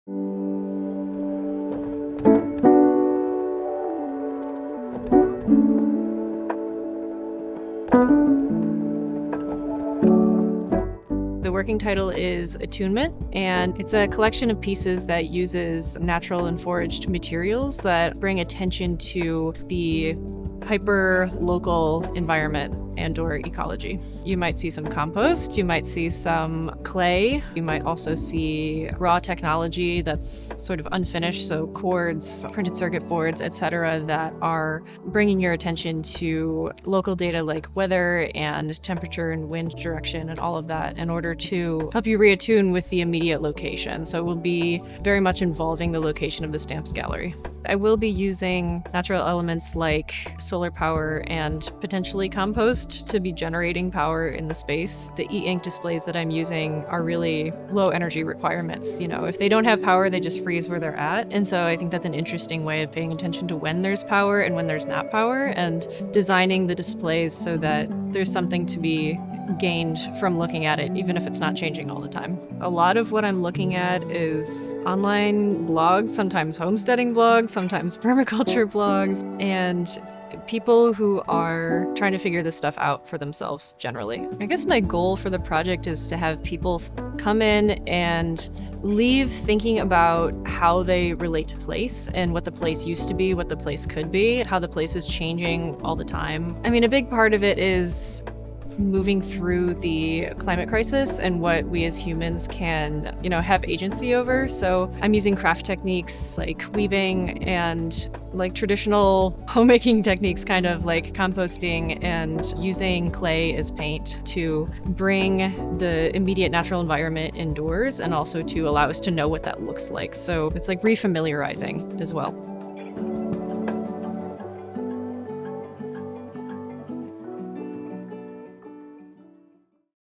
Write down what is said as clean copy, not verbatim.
The working title is Attunement, and it's a collection of pieces that uses natural and foraged materials that bring attention to the hyper-local environment and/or ecology. You might see some compost, you might see some clay, you might also see raw technology that's sort of unfinished, so cords, printed circuit boards, etc., that are bringing your attention to local data like weather and temperature and wind direction and all of that in order to help you reattune with the immediate location. So it will be very much involving the location of the stamps gallery. I will be using natural elements like solar power and potentially compost to be generating power in the space. The e-ink displays that I'm using are really low energy requirements. If they don't have power, they just freeze where they're at. And so I think that's an interesting way of paying attention to when there's power and when there's not power, and designing the displays so that there's something to be gained from looking at it, even if it's not changing all the time. A lot of what I'm looking at is online blogs, sometimes homesteading blogs, sometimes permaculture blogs, and people who are trying to figure this stuff out for themselves generally. I guess my goal for the project is to have people come in and leave thinking about how they relate to place and what the place used to be, what the place could be, how the place is changing all the time. I mean, a big part of it is moving through the climate crisis and what we as humans can, have agency over. So I'm using craft techniques like weaving and like traditional homemaking techniques, kind of like composting and using clay as paint to bring the immediate natural environment indoors and also to allow us to know what that looks like. So it's like refamiliarizing as well.